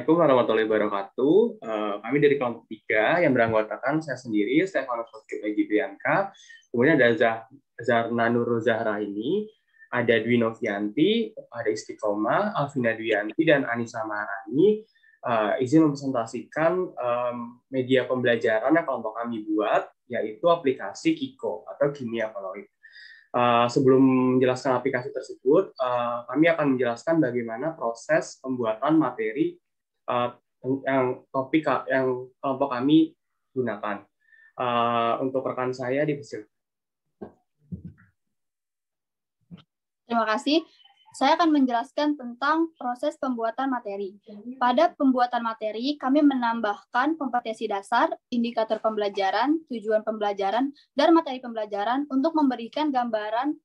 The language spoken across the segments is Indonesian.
Assalamualaikum warahmatullahi wabarakatuh. Kami dari kelompok 3 yang beranggotakan saya sendiri, Stefanus Egi Priyanka, kemudian ada Zarna Nur Zahra ini, ada Dwi Novianti, ada Istiqomah, Alvina Dwianti, dan Anissa Maharani. Izin mempresentasikan media pembelajaran yang kelompok kami buat, yaitu aplikasi Kiko atau Kimia Koloid. Sebelum menjelaskan aplikasi tersebut, kami akan menjelaskan bagaimana proses pembuatan materi yang topik yang kelompok kami gunakan. Untuk rekan saya dipersilakan. Terima kasih. Saya akan menjelaskan tentang proses pembuatan materi. Pada pembuatan materi, kami menambahkan kompetensi dasar, indikator pembelajaran, tujuan pembelajaran, dan materi pembelajaran untuk memberikan gambaran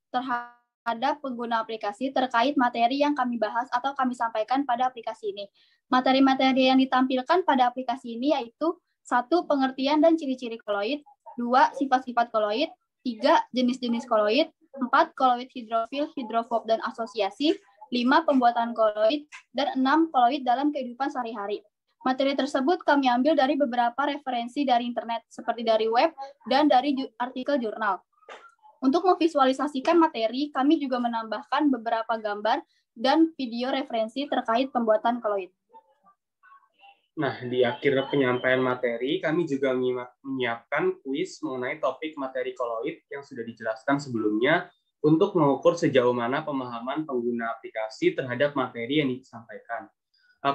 terhadap pengguna aplikasi terkait materi yang kami bahas atau kami sampaikan pada aplikasi ini. Materi-materi yang ditampilkan pada aplikasi ini yaitu 1. Pengertian dan ciri-ciri koloid, 2. Sifat-sifat koloid, 3. Jenis-jenis koloid, 4. Koloid hidrofil, hidrofob, dan asosiasi, 5. Pembuatan koloid, dan 6. Koloid dalam kehidupan sehari-hari. Materi tersebut kami ambil dari beberapa referensi dari internet, seperti dari web dan dari artikel jurnal. Untuk memvisualisasikan materi, kami juga menambahkan beberapa gambar dan video referensi terkait pembuatan koloid. Nah, di akhir penyampaian materi, kami juga menyiapkan kuis mengenai topik materi koloid yang sudah dijelaskan sebelumnya untuk mengukur sejauh mana pemahaman pengguna aplikasi terhadap materi yang disampaikan.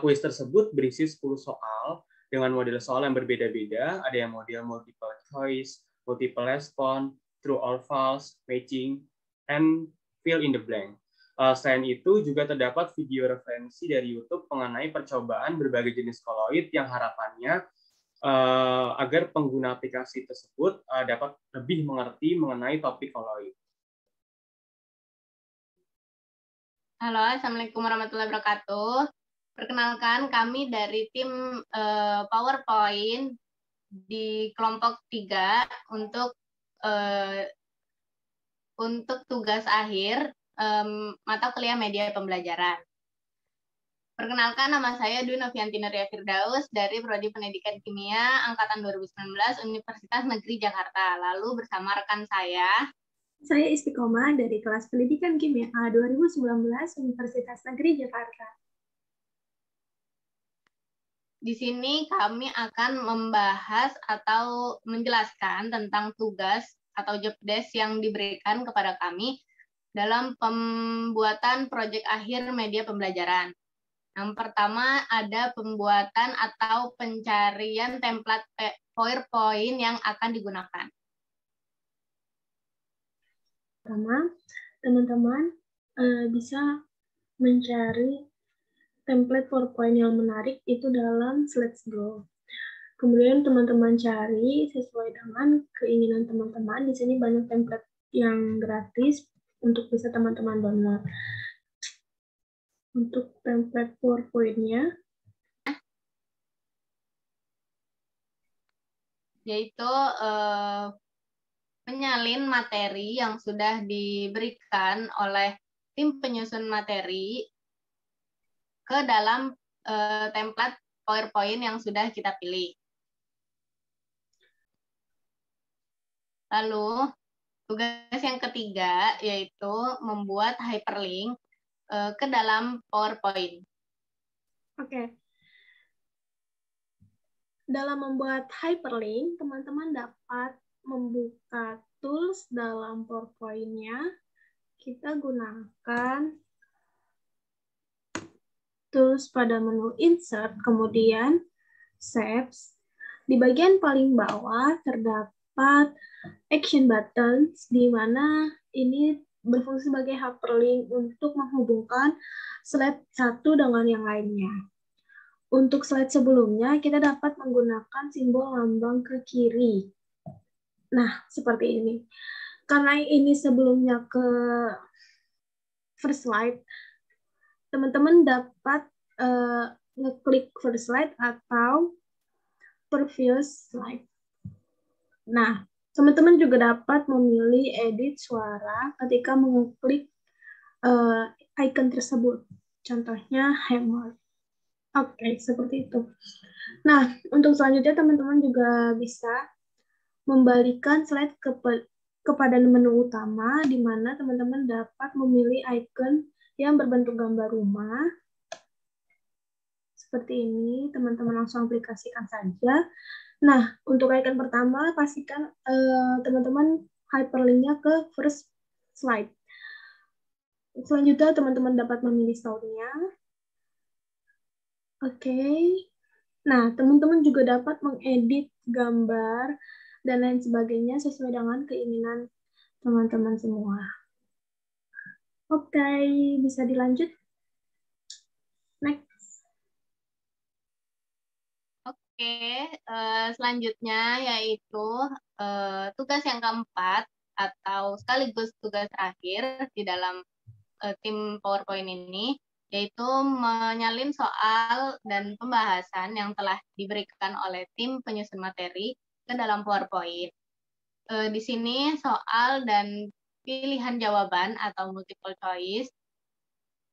Kuis tersebut berisi 10 soal dengan model soal yang berbeda-beda, ada yang model multiple choice, multiple response, true or false, matching, and fill in the blank. Selain itu, juga terdapat video referensi dari YouTube mengenai percobaan berbagai jenis koloid yang harapannya agar pengguna aplikasi tersebut dapat lebih mengerti mengenai topik koloid. Halo, Assalamualaikum warahmatullahi wabarakatuh. Perkenalkan, kami dari tim PowerPoint di kelompok 3 untuk tugas akhir mata kuliah media pembelajaran. Perkenalkan, nama saya Dwi Novianti Nuria Firdaus dari Prodi Pendidikan Kimia Angkatan 2019 Universitas Negeri Jakarta. Lalu bersama rekan saya Istiqomah dari kelas Pendidikan Kimia A 2019 Universitas Negeri Jakarta. Di sini kami akan membahas atau menjelaskan tentang tugas atau job desk yang diberikan kepada kami dalam pembuatan proyek akhir media pembelajaran. Yang pertama ada pembuatan atau pencarian template PowerPoint yang akan digunakan. Pertama, teman-teman bisa mencari template PowerPoint yang menarik itu dalam Slides.go. Kemudian teman-teman cari sesuai dengan keinginan teman-teman. Di sini banyak template yang gratis untuk bisa teman-teman download. Untuk template PowerPoint-nya, yaitu menyalin materi yang sudah diberikan oleh tim penyusun materi ke dalam template PowerPoint yang sudah kita pilih. Lalu, tugas yang ketiga yaitu membuat hyperlink ke dalam PowerPoint. Oke. Dalam membuat hyperlink, teman-teman dapat membuka tools dalam PowerPoint-nya. Kita gunakan tools pada menu Insert, kemudian Shapes. Di bagian paling bawah terdapat Action Buttons, di mana ini berfungsi sebagai hyperlink untuk menghubungkan slide satu dengan yang lainnya. Untuk slide sebelumnya, kita dapat menggunakan simbol lambang ke kiri. Nah, seperti ini. Karena ini sebelumnya ke first slide, teman-teman dapat ngeklik first slide atau previous slide. Nah, teman-teman juga dapat memilih edit suara ketika mengeklik icon tersebut. Contohnya hammer. Oke, seperti itu. Nah, untuk selanjutnya teman-teman juga bisa membalikan slide kepada menu utama, di mana teman-teman dapat memilih icon yang berbentuk gambar rumah. Seperti ini, teman-teman langsung aplikasikan saja. Nah, untuk icon pertama, pastikan teman-teman hyperlinknya ke first slide. Selanjutnya, teman-teman dapat memilih soundnya. Oke. Nah, teman-teman juga dapat mengedit gambar dan lain sebagainya sesuai dengan keinginan teman-teman semua. Oke, bisa dilanjut. Next. Oke, selanjutnya yaitu tugas yang keempat atau sekaligus tugas terakhir di dalam tim PowerPoint ini, yaitu menyalin soal dan pembahasan yang telah diberikan oleh tim penyusun materi ke dalam PowerPoint. Di sini soal dan pilihan jawaban atau multiple choice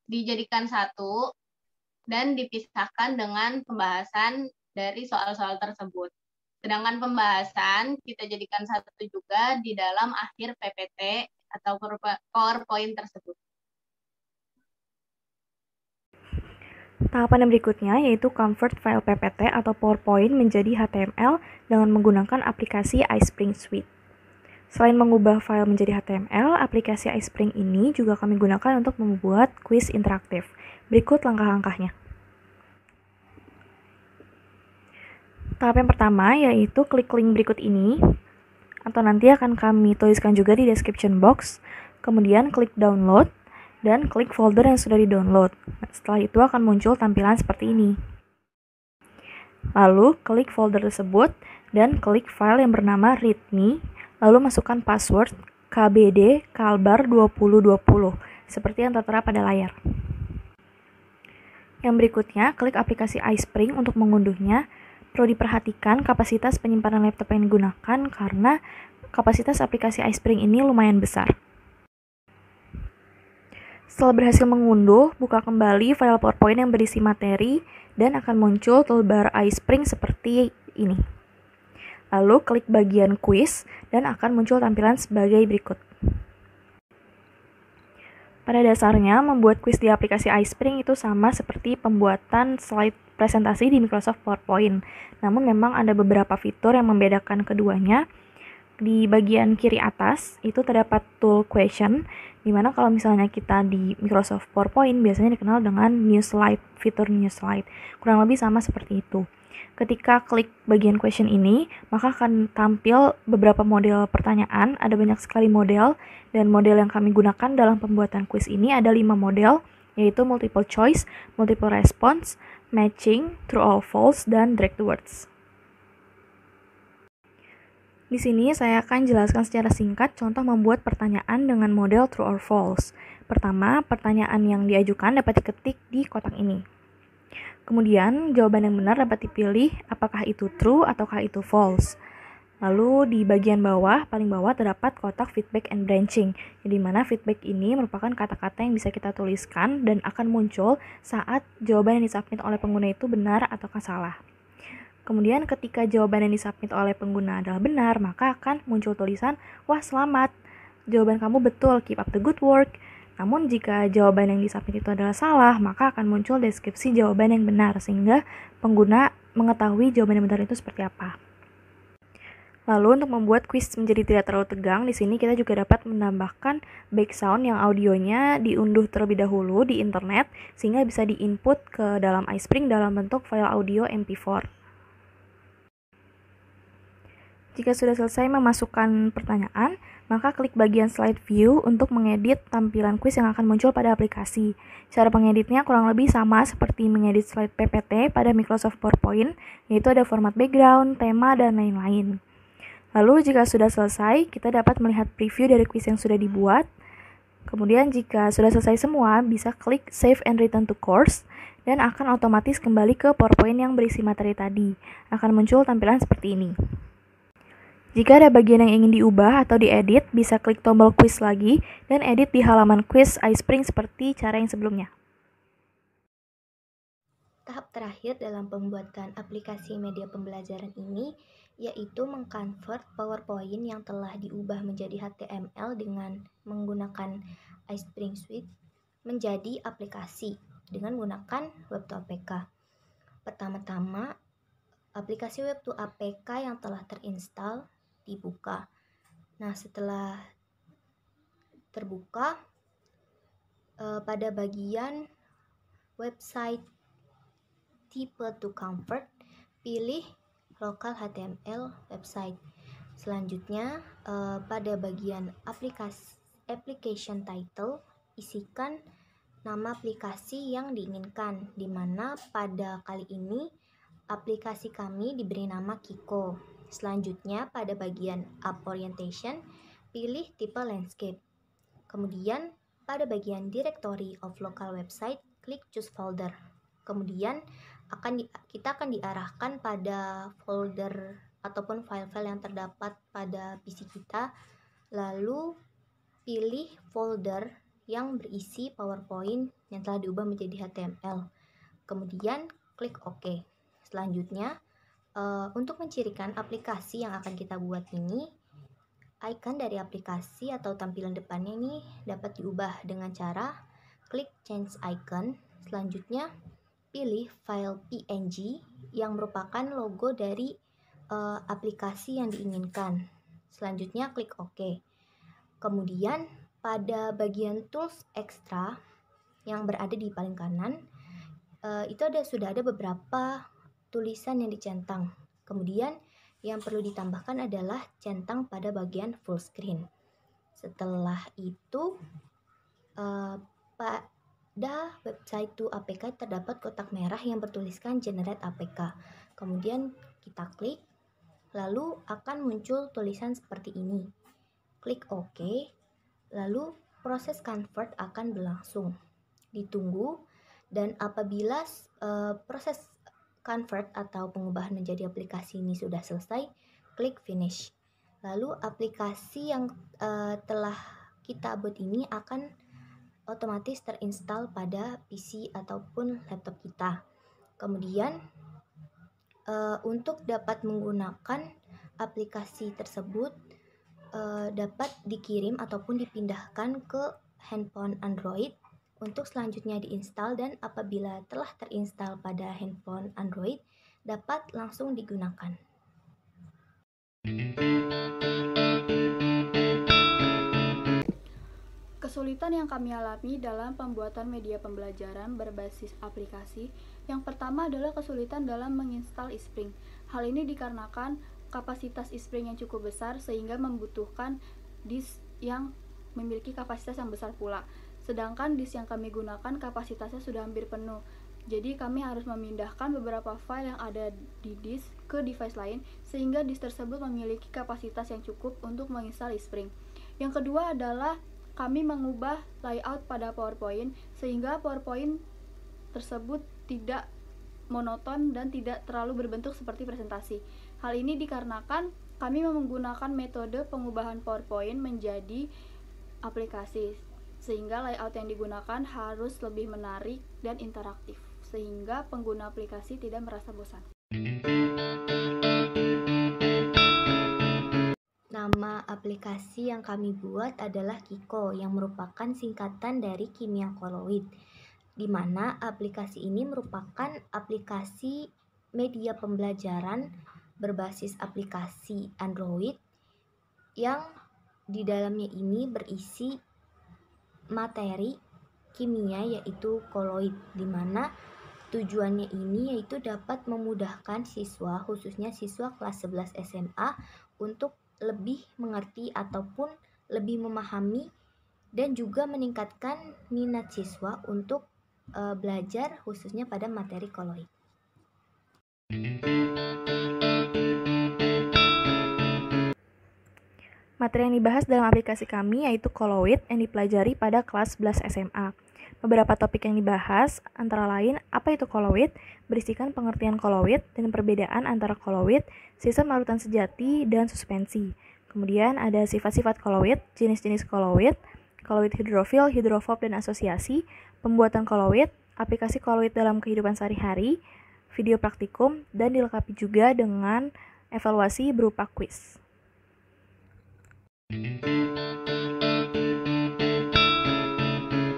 dijadikan satu dan dipisahkan dengan pembahasan dari soal-soal tersebut. Sedangkan pembahasan kita jadikan satu juga di dalam akhir PPT atau PowerPoint tersebut. Tahapan yang berikutnya yaitu convert file PPT atau PowerPoint menjadi HTML dengan menggunakan aplikasi iSpring Suite. Selain mengubah file menjadi HTML, aplikasi iSpring ini juga kami gunakan untuk membuat kuis interaktif. Berikut langkah-langkahnya. Tahap yang pertama yaitu klik link berikut ini, atau nanti akan kami tuliskan juga di description box. Kemudian klik download dan klik folder yang sudah di-download. Setelah itu akan muncul tampilan seperti ini. Lalu klik folder tersebut dan klik file yang bernama readme, lalu masukkan password kbd kalbar 2020 seperti yang tertera pada layar. Yang berikutnya, klik aplikasi iSpring untuk mengunduhnya. Perlu diperhatikan kapasitas penyimpanan laptop yang digunakan karena kapasitas aplikasi iSpring ini lumayan besar. Setelah berhasil mengunduh, buka kembali file PowerPoint yang berisi materi dan akan muncul toolbar iSpring seperti ini. Lalu klik bagian quiz dan akan muncul tampilan sebagai berikut. Pada dasarnya, membuat quiz di aplikasi iSpring itu sama seperti pembuatan slide presentasi di Microsoft PowerPoint. Namun memang ada beberapa fitur yang membedakan keduanya. Di bagian kiri atas itu terdapat tool question, di mana kalau misalnya kita di Microsoft PowerPoint biasanya dikenal dengan new slide, fitur new slide. Kurang lebih sama seperti itu. Ketika klik bagian question ini, maka akan tampil beberapa model pertanyaan, ada banyak sekali model, dan model yang kami gunakan dalam pembuatan quiz ini ada 5 model, yaitu multiple choice, multiple response, matching, true or false, dan direct words. Di sini saya akan jelaskan secara singkat contoh membuat pertanyaan dengan model true or false. Pertama, pertanyaan yang diajukan dapat diketik di kotak ini. Kemudian, jawaban yang benar dapat dipilih apakah itu true ataukah itu false. Lalu di bagian bawah, paling bawah terdapat kotak feedback and branching, di mana feedback ini merupakan kata-kata yang bisa kita tuliskan dan akan muncul saat jawaban yang disubmit oleh pengguna itu benar ataukah salah. Kemudian ketika jawaban yang disubmit oleh pengguna adalah benar, maka akan muncul tulisan, wah selamat, jawaban kamu betul, keep up the good work. Namun jika jawaban yang disubmit itu adalah salah, maka akan muncul deskripsi jawaban yang benar, sehingga pengguna mengetahui jawaban yang benar itu seperti apa. Lalu untuk membuat quiz menjadi tidak terlalu tegang, di sini kita juga dapat menambahkan background yang audionya diunduh terlebih dahulu di internet, sehingga bisa diinput ke dalam iSpring dalam bentuk file audio MP4. Jika sudah selesai memasukkan pertanyaan, maka klik bagian slide view untuk mengedit tampilan quiz yang akan muncul pada aplikasi. Cara pengeditnya kurang lebih sama seperti mengedit slide PPT pada Microsoft PowerPoint, yaitu ada format background, tema, dan lain-lain. Lalu jika sudah selesai, kita dapat melihat preview dari quiz yang sudah dibuat. Kemudian jika sudah selesai semua, bisa klik Save and Return to Course, dan akan otomatis kembali ke PowerPoint yang berisi materi tadi. Akan muncul tampilan seperti ini. Jika ada bagian yang ingin diubah atau diedit, bisa klik tombol quiz lagi dan edit di halaman quiz iSpring seperti cara yang sebelumnya. Tahap terakhir dalam pembuatan aplikasi media pembelajaran ini yaitu mengkonvert PowerPoint yang telah diubah menjadi HTML dengan menggunakan iSpring Suite menjadi aplikasi dengan menggunakan Web2APK. Pertama-tama, aplikasi Web2APK yang telah terinstall dibuka. Nah, setelah terbuka, pada bagian website tipe to convert, pilih local HTML website. Selanjutnya, pada bagian application title, isikan nama aplikasi yang diinginkan, di mana pada kali ini aplikasi kami diberi nama Kiko. Selanjutnya, pada bagian app orientation, pilih tipe landscape. Kemudian, pada bagian directory of local website, klik choose folder. Kemudian, kita akan diarahkan pada folder ataupun file-file yang terdapat pada PC kita. Lalu, pilih folder yang berisi PowerPoint yang telah diubah menjadi HTML. Kemudian, klik OK. Selanjutnya, untuk mencirikan aplikasi yang akan kita buat ini, icon dari aplikasi atau tampilan depannya ini dapat diubah dengan cara klik change icon. Selanjutnya, pilih file PNG yang merupakan logo dari aplikasi yang diinginkan. Selanjutnya, klik OK. Kemudian, pada bagian tools extra yang berada di paling kanan, itu sudah ada beberapa tulisan yang dicentang. Kemudian, yang perlu ditambahkan adalah centang pada bagian full screen. Setelah itu, pada website to APK terdapat kotak merah yang bertuliskan Generate APK. Kemudian kita klik, lalu akan muncul tulisan seperti ini. Klik OK, lalu proses convert akan berlangsung. Ditunggu, dan apabila proses convert atau pengubahan menjadi aplikasi ini sudah selesai, klik finish. Lalu aplikasi yang telah kita buat ini akan otomatis terinstall pada PC ataupun laptop kita. Kemudian untuk dapat menggunakan aplikasi tersebut dapat dikirim ataupun dipindahkan ke handphone Android untuk selanjutnya diinstal, dan apabila telah terinstall pada handphone Android dapat langsung digunakan. Kesulitan yang kami alami dalam pembuatan media pembelajaran berbasis aplikasi, yang pertama adalah kesulitan dalam menginstal iSpring. Hal ini dikarenakan kapasitas iSpring yang cukup besar sehingga membutuhkan disk yang memiliki kapasitas yang besar pula. Sedangkan disk yang kami gunakan kapasitasnya sudah hampir penuh. Jadi kami harus memindahkan beberapa file yang ada di disk ke device lain sehingga disk tersebut memiliki kapasitas yang cukup untuk menginstal iSpring. Yang kedua adalah kami mengubah layout pada PowerPoint sehingga PowerPoint tersebut tidak monoton dan tidak terlalu berbentuk seperti presentasi. Hal ini dikarenakan kami menggunakan metode pengubahan PowerPoint menjadi aplikasi, sehingga layout yang digunakan harus lebih menarik dan interaktif, sehingga pengguna aplikasi tidak merasa bosan. Nama aplikasi yang kami buat adalah Kiko, yang merupakan singkatan dari kimia koloid, di mana aplikasi ini merupakan aplikasi media pembelajaran berbasis aplikasi Android yang di dalamnya ini berisi materi kimia yaitu koloid, di mana tujuannya ini yaitu dapat memudahkan siswa, khususnya siswa kelas 11 SMA untuk lebih mengerti ataupun lebih memahami dan juga meningkatkan minat siswa untuk belajar khususnya pada materi koloid. Materi yang dibahas dalam aplikasi kami yaitu Koloid yang dipelajari pada kelas 11 SMA. Beberapa topik yang dibahas antara lain apa itu koloid, berisikan pengertian koloid dan perbedaan antara koloid, sistem larutan sejati, dan suspensi. Kemudian ada sifat-sifat koloid, jenis-jenis koloid, koloid hidrofil, hidrofob, dan asosiasi, pembuatan koloid, aplikasi Koloid dalam kehidupan sehari-hari, video praktikum, dan dilengkapi juga dengan evaluasi berupa kuis.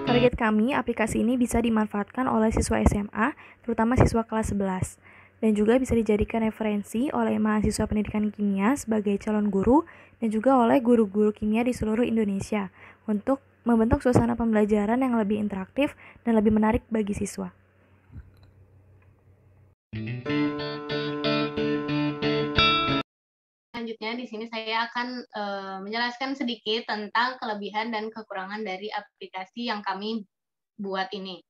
Target kami, aplikasi ini bisa dimanfaatkan oleh siswa SMA, terutama siswa kelas 11, dan juga bisa dijadikan referensi oleh mahasiswa pendidikan kimia sebagai calon guru dan juga oleh guru-guru kimia di seluruh Indonesia untuk membentuk suasana pembelajaran yang lebih interaktif dan lebih menarik bagi siswa. Selanjutnya di sini saya akan menjelaskan sedikit tentang kelebihan dan kekurangan dari aplikasi yang kami buat ini.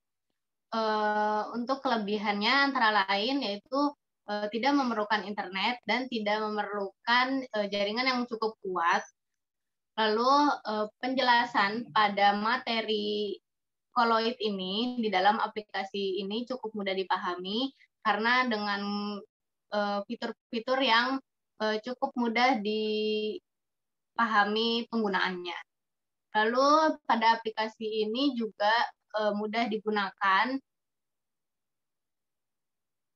Untuk kelebihannya antara lain yaitu tidak memerlukan internet dan tidak memerlukan jaringan yang cukup kuat. Lalu penjelasan pada materi Koloid ini di dalam aplikasi ini cukup mudah dipahami karena dengan fitur-fitur yang cukup mudah dipahami penggunaannya. Lalu pada aplikasi ini juga mudah digunakan.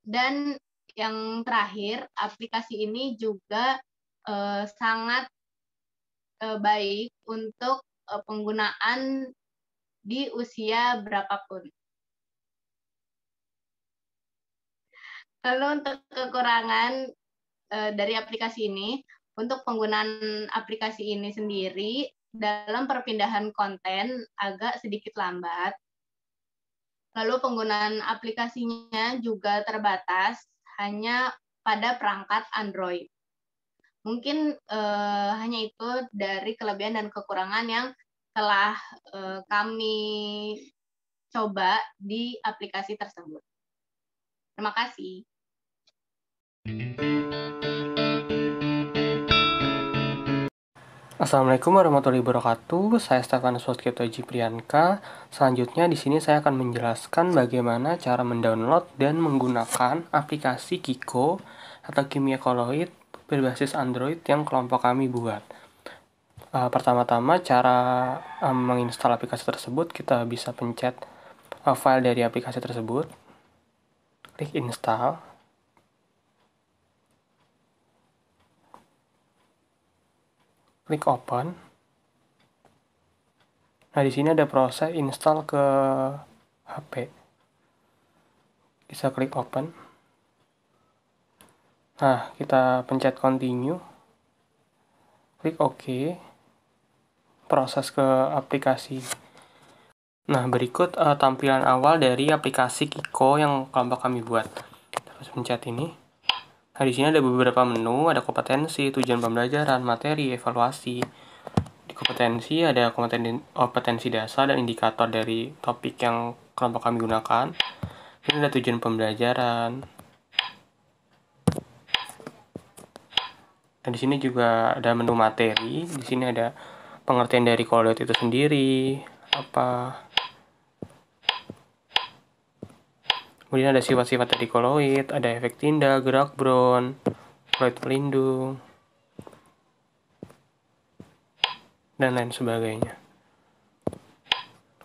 Dan yang terakhir, aplikasi ini juga sangat baik untuk penggunaan di usia berapapun. Lalu untuk kekurangan dari aplikasi ini, untuk penggunaan aplikasi ini sendiri dalam perpindahan konten agak sedikit lambat. Lalu penggunaan aplikasinya juga terbatas hanya pada perangkat Android. Mungkin hanya itu dari kelebihan dan kekurangan yang telah kami coba di aplikasi tersebut. Terima kasih. Assalamualaikum warahmatullahi wabarakatuh. Saya Stefanus Waskitoji Priyanka. Selanjutnya di sini saya akan menjelaskan bagaimana cara mendownload dan menggunakan aplikasi Kiko atau Kimia Koloid berbasis Android yang kelompok kami buat. Pertama-tama cara menginstal aplikasi tersebut, kita bisa pencet file dari aplikasi tersebut, klik install. Klik open. Nah, di sini ada proses install ke HP. Bisa klik open. Nah, kita pencet continue. Klik OK. Proses ke aplikasi. Nah, berikut tampilan awal dari aplikasi Kiko yang kelompok kami buat. Kita harus pencet ini. Nah, di sini ada beberapa menu, ada kompetensi, tujuan pembelajaran, materi, evaluasi. Di kompetensi ada kompetensi dasar dan indikator dari topik yang kelompok kami gunakan. Ini ada tujuan pembelajaran. Dan di sini juga ada menu materi. Di sini ada pengertian dari Koloid itu sendiri, Kemudian ada sifat-sifat dari Koloid, ada efek tindak, gerak Brown, Koloid pelindung, dan lain sebagainya.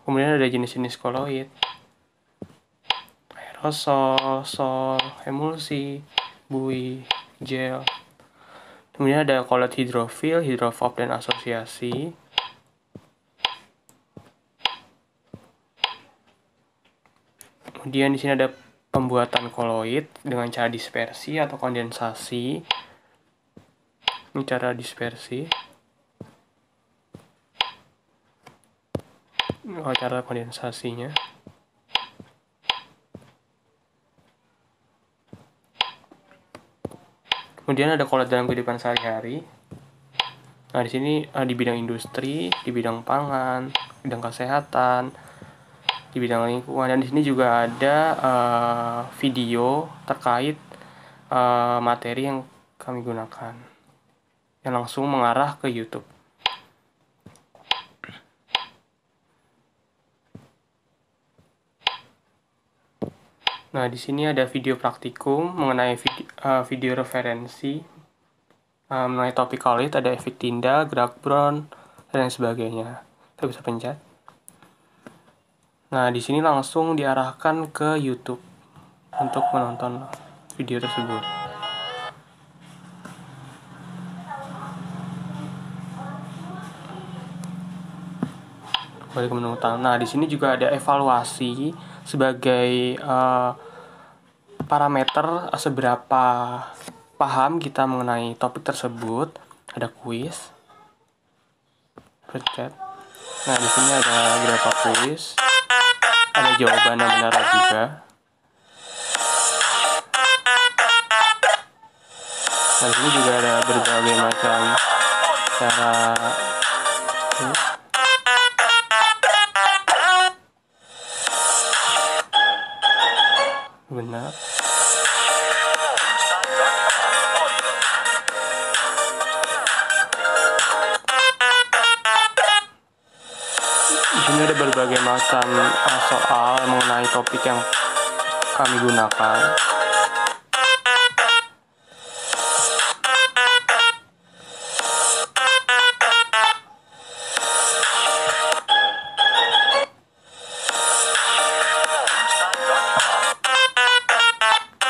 Kemudian ada jenis-jenis Koloid, aerosol, sol, emulsi, buih, gel. Kemudian ada Koloid hidrofil, hidrofob, dan asosiasi. Kemudian di sini ada pembuatan Koloid dengan cara dispersi atau kondensasi. Ini cara dispersi. Cara kondensasinya. Kemudian ada Koloid dalam kehidupan sehari-hari. Nah, di sini di bidang industri, di bidang pangan, bidang kesehatan, di bidang lingkungan, dan di sini juga ada video terkait materi yang kami gunakan yang langsung mengarah ke YouTube. Nah, di sini ada video praktikum mengenai video referensi mengenai topik Koloid, ada efek tindak, gerak Brown, dan lain sebagainya. Kita bisa pencet. Nah, di sini langsung diarahkan ke YouTube untuk menonton video tersebut. Kembali ke menu utama. Nah, di sini juga ada evaluasi sebagai parameter seberapa paham kita mengenai topik tersebut. Ada kuis, chat. Nah, di sini ada beberapa kuis, ada jawaban yang benar juga. Nah, di sini juga ada berbagai macam cara benar. Di sini ada berbagai macam soal mengenai topik yang kami gunakan.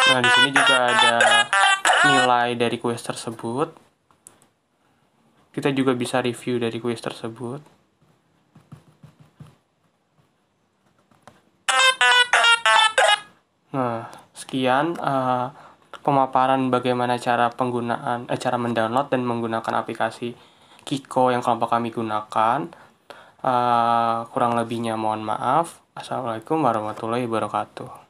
Nah, di sini juga ada nilai dari kuis tersebut. Kita juga bisa review dari kuis tersebut. Nah, sekian pemaparan bagaimana cara cara mendownload dan menggunakan aplikasi Kiko yang kelompok kami gunakan. Kurang lebihnya mohon maaf. Assalamualaikum warahmatullahi wabarakatuh.